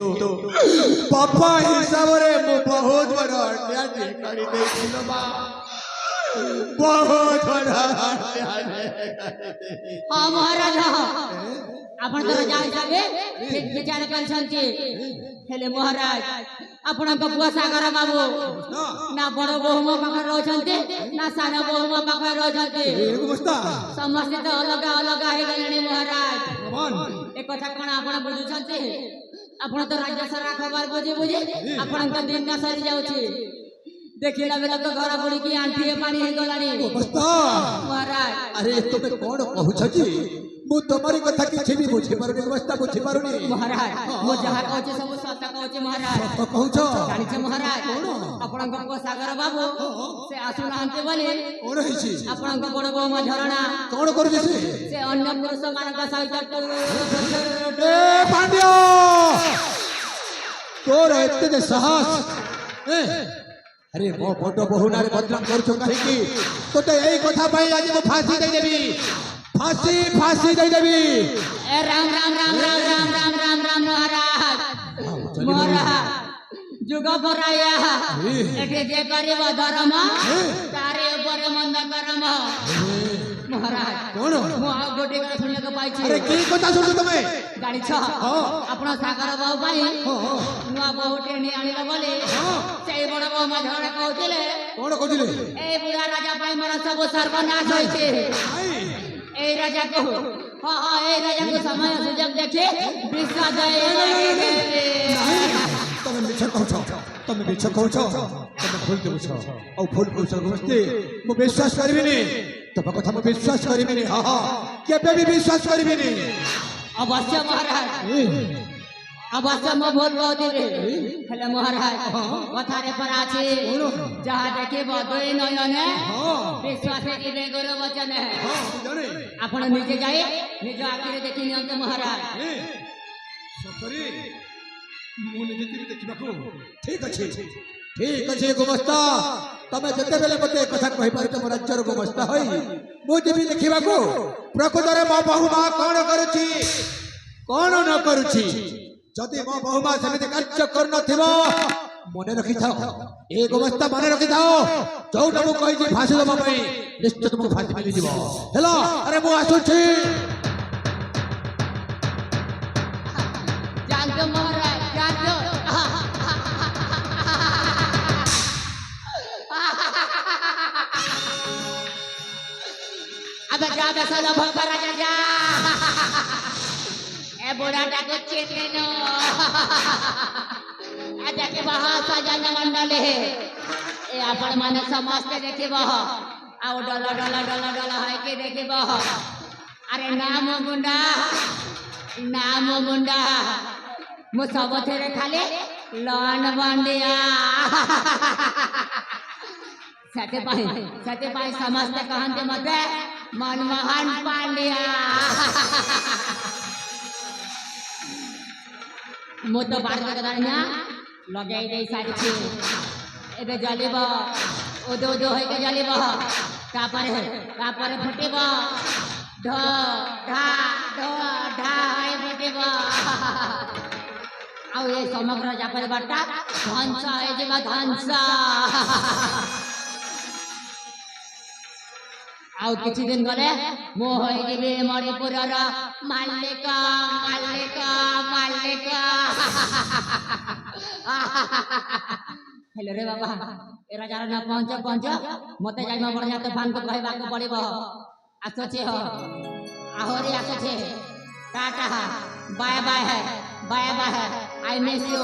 बापा हिसाब रे मु बहुत बड़ा अन्याय करी देथिलो बा बहुत बड़ा हां महाराज आपण तो राजा हिसाबे ठीक विचार करछंती हेले महाराज आपण को पुआ सागर बाबू ना बड़ बहुम पाखर रहछंती ना सान बहुम पाखर रहछंती समस्त तो अलग अलग हे गलनी महाराज एक कथा कोन आपण बुझुछंती आपण तो राज्य सारा खबर बुझी बुझी आपण का दिन ना सरी जाउची देखिला बेला तो घर बुड़ी की आंठी पानी हे गलानी महाराज अरे तुमे कोन कहू छजी मु तुम्हारी कथा किछि भी बुझी पारुनी अवस्था बुझी पारुनी महाराज मो जहा कहूची सब सत्य कहूची महाराज तो कहूछ जानि छ महाराज आपण को सागर बाबू से आसु नाहंते बोली कोन हिछि आपण को बड़ बहु झरणा कोन करू से अन्य पुरुष मान का सहित ए पांड्या तोर एते साहस अरे मो बड़ बहु नारे बदनाम करछो काहे की तोते एई कथा पाई आज मो फांसी दे देबी फांसी दे देबी ए राम राम राम राम राम राम राम राम महाराज महाराज जुग पराया एठे जे करबो धर्म तारे ऊपर मंद कर्म महाराज कोन मो आ गोटे का सुनिया के पाई छी अरे की कथा सुनছো तमे गाड़ी छ आपण सागर बाबू पाई नुआ बहु टेनी आनिला बोले से बड़ बहु मझरा कहउतिले कोन कहउतिले ए बुढ़ा राजा पाई मोर सब सर्वनाश होइछे ए राजा को हां हां ए राजा को समय सुजग देखे विश्वा दे तमे मिछ कहउछ तमे भूल देउछ औ भूल कहउछ गोस्ती मु विश्वास करबिनी तब कथा मु विश्वास करबिनी हां हां केबे भी विश्वास करबिनी अवश्य महाराज अवश्य मो भूल कहती रे हेले महाराज कथारे पर आछे जहा देखे बदई नयने विश्वास रे गुरु वचन है आपण निजे जाए निज आखिरे देखि नियंत महाराज सतरी मु निजे देखिबाको ठीक अछि गुमस्ता तमे जते बेले मते कथा कहि पारि त राज्यर गुमस्ता होई मु जेबी देखिबाको प्रकृतरे मो बहुमा कोन करूची कोन न करूची जदि मो बहुमा समिति कार्य कर नथिबो मने रखि थाओ ए गुमस्ता मने रखि थाओ जोटा मु कहि जे फांसी दबा पई निश्चित मु फांसी मिलि दिबो हेलो अरे मु आसुछी जानतो महाराज जानतो अब जा दसलो भक्त राजा जा ए बुढ़ाटा को चेते नो आजा के बाहा सजन मंडल है ए आपण माने समस्त देखिबो आउ डल डल डल डल है के देखिबो अरे नाम गुंडा मु सब थेरे खाली लन बंडिया सते पाई समस्त कहंते मते मनमोहन पांड्या मो तो बार गदानिया लगाई दे सारी छी एबे जलिबो ओदो ओदो होय के जलिबो कापर फटेबो ढ ढा होय फटेबो आउ ये समग्र जापर बाटा ध्वंस होय जेबा ध्वंस आउ किछि दिन गले मो होय जेबे मणिपुर रा मालिक हेलो रे बाबा ए राजा ना पहुंच मते जाई म बड़ जाते फान को कहबा को पड़िबो आसोचे हो आहोरे आसोचे tata bye bye I miss you